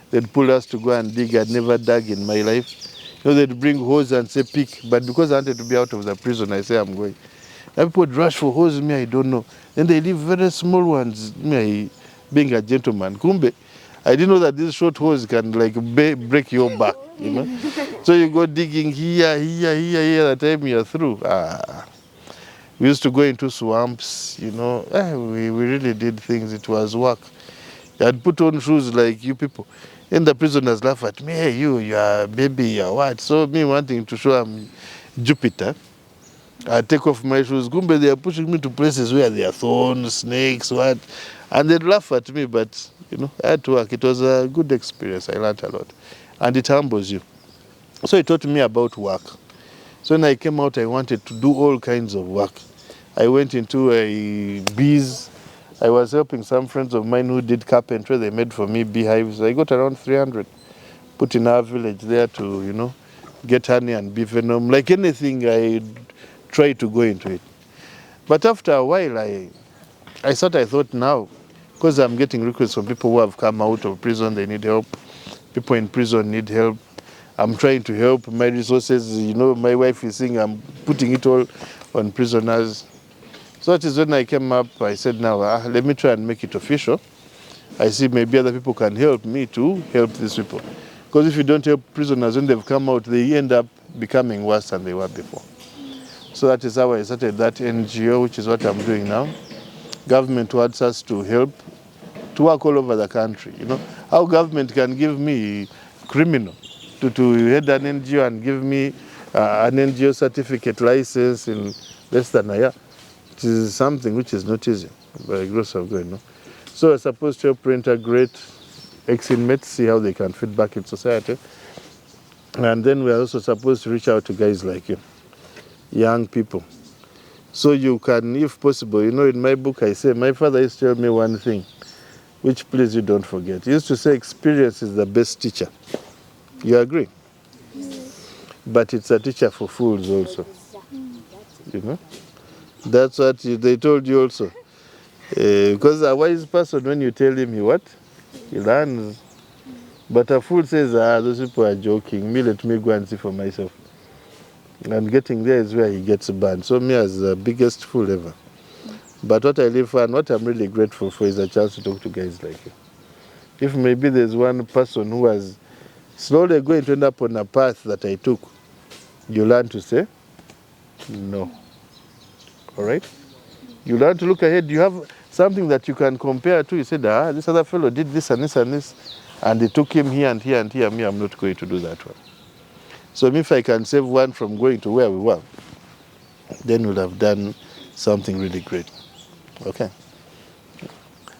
They'd pull us to go and dig. I'd never dug in my life. They'd bring hose and say, pick. But because I wanted to be out of the prison, I say, I'm going. Now people would rush for hose, me, I don't know. Then they leave very small ones, me, being a gentleman. Kumbe, I didn't know that this short hose can break your back, So you go digging here, the time you're through. We used to go into swamps, we really did things. It was work. I'd put on shoes like you people. And the prisoners laugh at me, hey, you're a baby, you're what? So me wanting to show I'm Jupiter, I take off my shoes. Gumbe, they are pushing me to places where there are thorns, snakes, what? And they'd laugh at me, but, I had to work. It was a good experience. I learned a lot. And it humbles you. So it taught me about work. So when I came out, I wanted to do all kinds of work. I went into a bees. I was helping some friends of mine who did carpentry. They made for me beehives. I got around 300, put in our village there to, get honey and bee venom. Like anything, I try to go into it. But after a while, I thought now, because I'm getting requests from people who have come out of prison, they need help. People in prison need help. I'm trying to help. My resources, my wife is saying I'm putting it all on prisoners. So that is when I came up, I said, now, let me try and make it official. I see maybe other people can help me to help these people. Because if you don't help prisoners when they've come out, they end up becoming worse than they were before. So that is how I started that NGO, which is what I'm doing now. Government wants us to help, to work all over the country. How government can give me criminal to head an NGO and give me an NGO certificate license in less than a year. It is something which is not easy, by the grace of God. So we're supposed to help reintegrate ex-inmates, see how they can fit back in society. And then we're also supposed to reach out to guys like you, young people. So you can, if possible, in my book I say, my father used to tell me one thing, which please you don't forget. He used to say experience is the best teacher. You agree? But it's a teacher for fools also. That's what they told you also. Because a wise person, when you tell him he learns. But a fool says, those people are joking. Let me go and see for myself. And getting there is where he gets banned. So me as the biggest fool ever. But what I live for and what I'm really grateful for is a chance to talk to guys like you. If maybe there's one person who was slowly going to end up on a path that I took, you learn to say no. All right? You learn to look ahead. You have something that you can compare to. You said, this other fellow did this and this and this, and it took him here and here and here. Me, I'm not going to do that one. So if I can save one from going to where we were, then we'll have done something really great. Okay?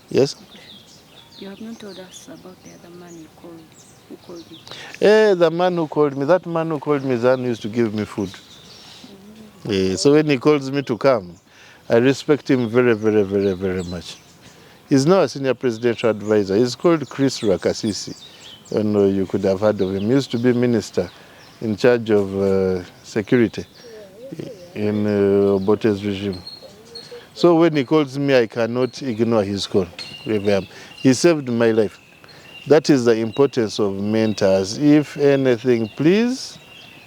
Yes? You have not told us about the other man you called. Who called you? The man who called me, that man who called me is the one who used to give me food. So when he calls me to come, I respect him very, very, very, very much. He's now a senior presidential advisor. He's called Chris Rakasisi. You could have heard of him. He used to be minister in charge of security in Obote's regime. So when he calls me, I cannot ignore his call. He saved my life. That is the importance of mentors. If anything, please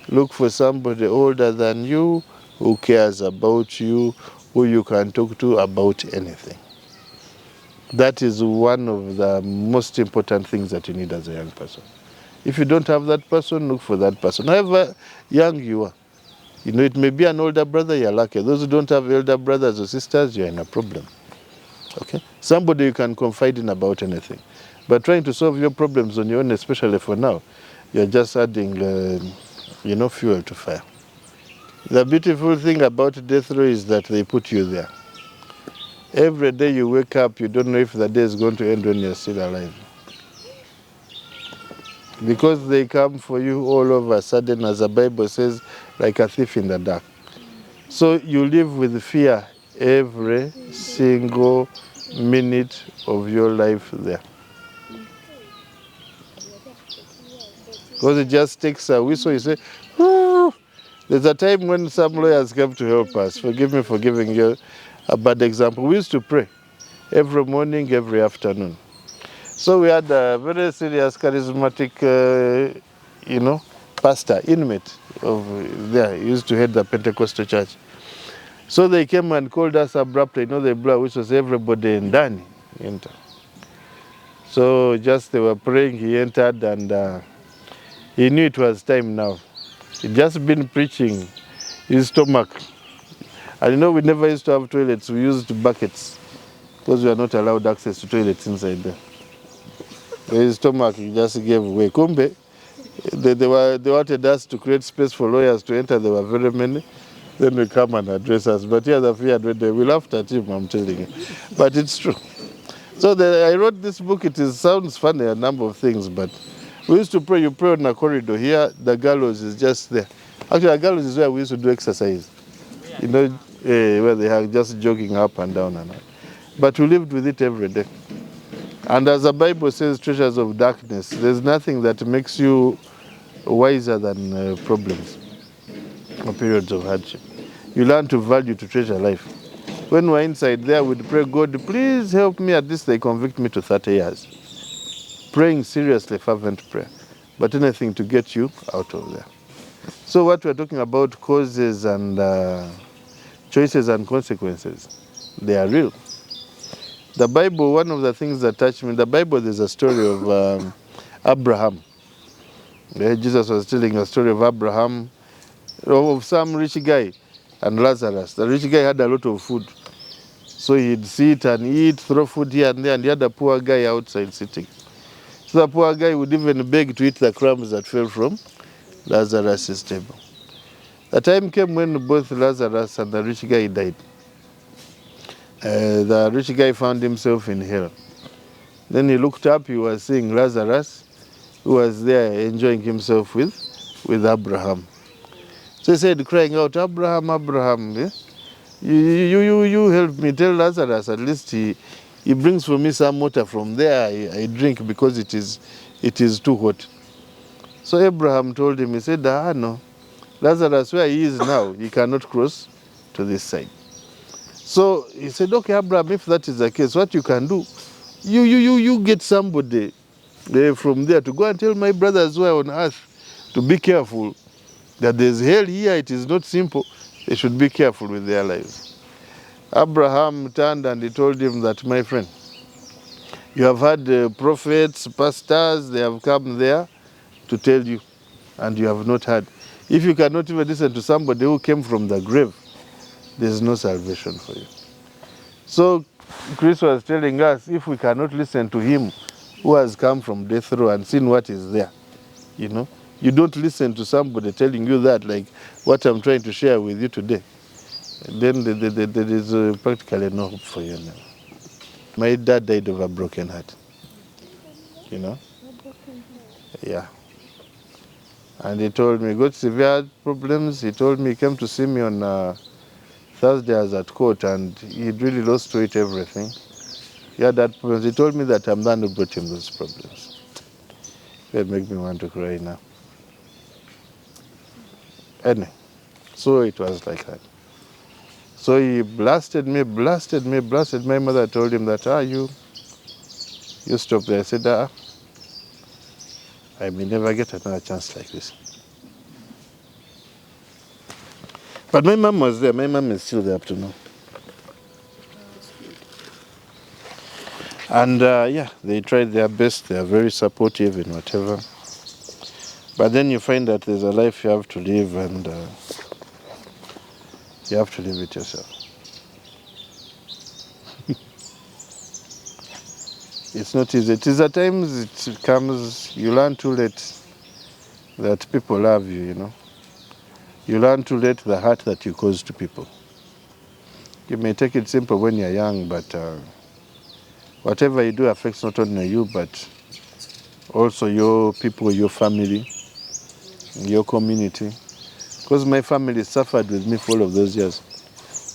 look for somebody older than you who cares about you, who you can talk to about anything. That is one of the most important things that you need as a young person. If you don't have that person, look for that person. However young you are. It may be an older brother, you're lucky. Those who don't have elder brothers or sisters, you're in a problem. Okay? Somebody you can confide in about anything. But trying to solve your problems on your own, especially for now, you're just adding, fuel to fire. The beautiful thing about death row is that they put you there. Every day you wake up, you don't know if the day is going to end when you're still alive. Because they come for you all of a sudden, as the Bible says, like a thief in the dark. So you live with fear every single minute of your life there. Because it just takes a whistle, you say, "Whoo." There's a time when some lawyers came to help us. Forgive me for giving you a bad example. We used to pray every morning, every afternoon. So we had a very serious, charismatic, pastor, inmate of there. He used to head the Pentecostal church. So they came and called us abruptly. The blood, which was everybody in Dani. Enter. So just they were praying, he entered, and he knew it was time now. He'd just been preaching his stomach. And we never used to have toilets. We used buckets because we are not allowed access to toilets inside there. His stomach just gave way. Kumbe, they wanted us to create space for lawyers to enter. There were very many. Then we come and address us. But here the fear, we laughed at him, I'm telling you. But it's true. So I wrote this book. It sounds funny, a number of things, but we used to pray. You pray on a corridor. Here, the gallows is just there. Actually, a girl is where we used to do exercise. You know, where they are just jogging up and down and all. But we lived with it every day. And as the Bible says, treasures of darkness, there's nothing that makes you wiser than problems or periods of hardship. You learn to value, to treasure life. When we're inside there, we'd pray, God, please help me. At least they convict me to 30 years. Praying seriously, fervent prayer. But anything to get you out of there. So what we're talking about, causes and choices and consequences, they are real. The Bible, one of the things that touched me, in the Bible there's a story of Abraham. Jesus was telling a story of Abraham, of some rich guy and Lazarus. The rich guy had a lot of food. So he'd sit and eat, throw food here and there, and he had a poor guy outside sitting. So the poor guy would even beg to eat the crumbs that fell from Lazarus' table. The time came when both Lazarus and the rich guy died. The rich guy found himself in hell. Then he looked up, he was seeing Lazarus, who was there enjoying himself with Abraham. So he said, crying out, Abraham, Abraham, you help me, tell Lazarus, at least he brings for me some water from there, I drink because it is too hot. So Abraham told him, he said, no, Lazarus, where he is now, he cannot cross to this side. So he said, okay, Abraham, if that is the case, what you can do, you get somebody from there to go and tell my brothers who are on earth to be careful that there's hell here, it is not simple. They should be careful with their lives. Abraham turned and he told him that, my friend, you have had prophets, pastors, they have come there to tell you, and you have not heard. If you cannot even listen to somebody who came from the grave, there's no salvation for you. So Chris was telling us, if we cannot listen to him who has come from death row and seen what is there, you don't listen to somebody telling you that, like what I'm trying to share with you today, then there is practically no hope for you now. My dad died of a broken heart, Yeah. And he told me, got severe problems. He told me he came to see me on Thursday. I was at court and he'd really lost weight, everything. He had that problems. He told me that I'm the one who brought him those problems. It makes me want to cry now. Anyway, so it was like that. So he blasted me. My mother told him that, you stop there. I said, I may never get another chance like this. But my mom was there. My mom is still there up to now. And they tried their best. They are very supportive in whatever. But then you find that there's a life you have to live, and you have to live it yourself. It's not easy. It is at times it comes, you learn too late that people love you, You learn too late the hurt that you cause to people. You may take it simple when you're young, but whatever you do affects not only you, but also your people, your family, your community. Because my family suffered with me for all of those years.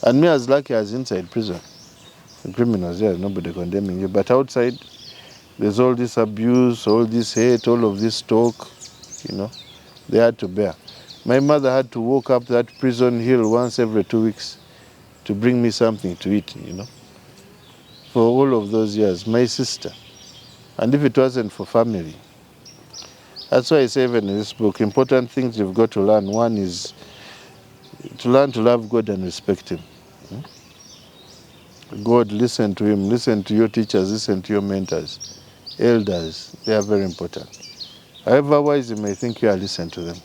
And me as lucky as inside prison. The criminals there, nobody condemning you. But outside, there's all this abuse, all this hate, all of this talk, They had to bear. My mother had to walk up that prison hill once every 2 weeks to bring me something to eat, For all of those years, my sister. And if it wasn't for family. That's why I say even in this book, important things you've got to learn. One is to learn to love God and respect Him. God, listen to Him, listen to your teachers, listen to your mentors, elders. They are very important. However wise you may think you are, listen to them.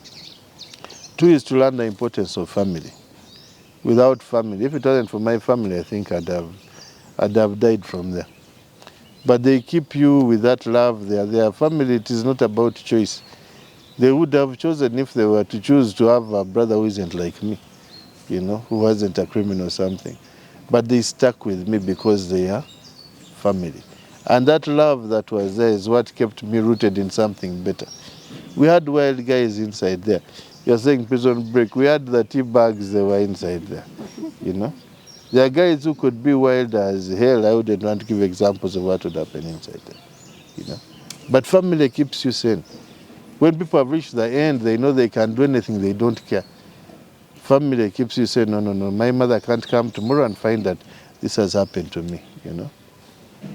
2 is to learn the importance of family. Without family, if it wasn't for my family, I think I'd have died from there. But they keep you with that love. Their family, it is not about choice. They would have chosen if they were to choose to have a brother who isn't like me, who wasn't a criminal or something. But they stuck with me because they are family. And that love that was there is what kept me rooted in something better. We had wild guys inside there. You're saying prison break. We had the tea bags, they were inside there, you know. There are guys who could be wild as hell. I wouldn't want to give examples of what would happen inside there, you know. But family keeps you sane. When people have reached the end, they know they can do anything, they don't care. Family keeps you saying, no, no, no, my mother can't come tomorrow and find that this has happened to me, you know.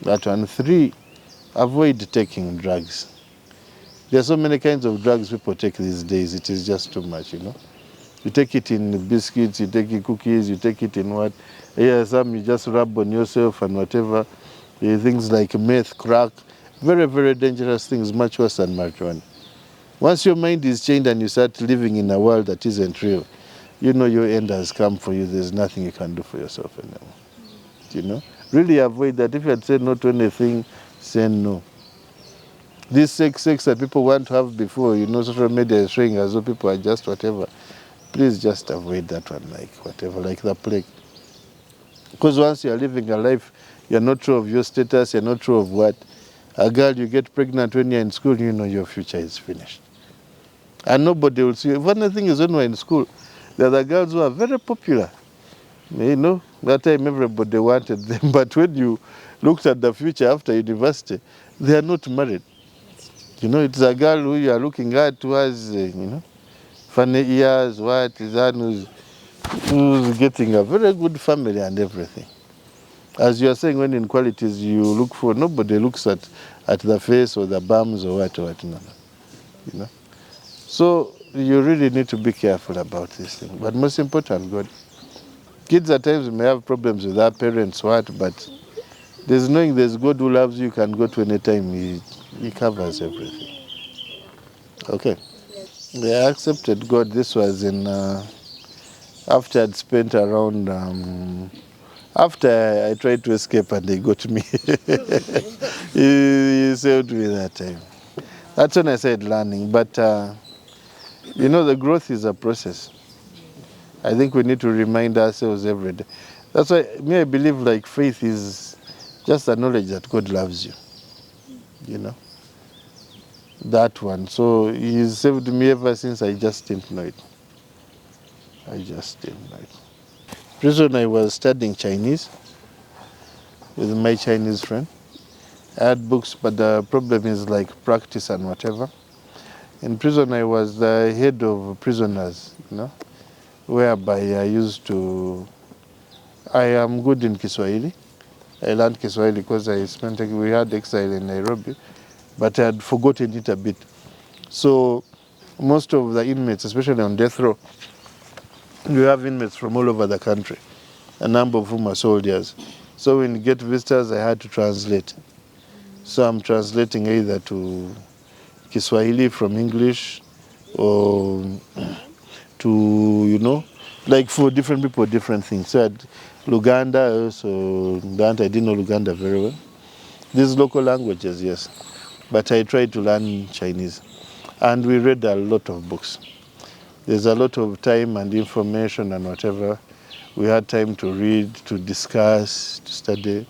That one. 3, avoid taking drugs. There are so many kinds of drugs people take these days, it is just too much, you know. You take it in biscuits, you take it cookies, you take it in what? Yeah, some you just rub on yourself and whatever. Things like meth, crack, very, very dangerous things, much worse than marijuana. Once your mind is changed and you start living in a world that isn't real, you know your end has come for you. There's nothing you can do for yourself anymore. You know? Really avoid that. If you had said no to anything, say no. This sex that people want to have before, you know, social media is showing as though people are just whatever. Please just avoid that one, like whatever, like the plague. Because once you're living a life, you're not sure of your status, you're not sure of what. A girl, you get pregnant when you're in school, you know your future is finished. And nobody will see you. Funny thing is, when we're in school, there are the girls who are very popular. You know, that time everybody wanted them. But when you looked at the future after university, they are not married. You know, it's a girl who you are looking at who has, you know, funny ears, what is that, who's getting a very good family and everything. As you are saying, when in qualities you look for, nobody looks at the face or the bums or what, no. You know. So you really need to be careful about this thing. But most important, God. Kids at times may have problems with their parents, but there's knowing there's God who loves you, can go to any time. He covers everything. Okay. I accepted God. This was in after I'd spent around after I tried to escape and they got me. he saved me that time. That's when I said learning. But you know, the growth is a process. I think we need to remind ourselves every day. That's why I believe like faith is just the knowledge that God loves you. You know, that one. So He's saved me ever since I just didn't know it. I just didn't know it. Prison, I was studying Chinese with my Chinese friend. I had books, but the problem is like practice and whatever. In prison, I was the head of prisoners, you know, whereby I am good in Kiswahili. I learned Kiswahili because we had exile in Nairobi, but I had forgotten it a bit. So most of the inmates, especially on death row, we have inmates from all over the country, a number of whom are soldiers. So when you get visitors, I had to translate. So I'm translating either to Kiswahili from English or to, you know, like for different people, different things. So I had Luganda also, I didn't know Luganda very well. These local languages, yes. But I tried to learn Chinese. And we read a lot of books. There's a lot of time and information and whatever. We had time to read, to discuss, to study.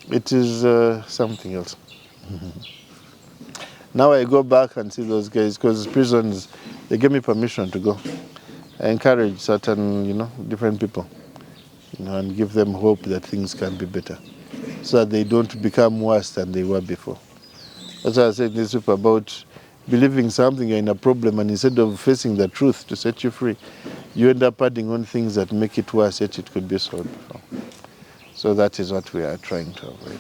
It is something else. Now I go back and see those guys because prisons, they gave me permission to go. I encourage certain, you know, different people, you know, and give them hope that things can be better so that they don't become worse than they were before. That's why I said this people about believing something, you're in a problem, and instead of facing the truth to set you free, you end up adding on things that make it worse, yet it could be solved before. So that is what we are trying to avoid.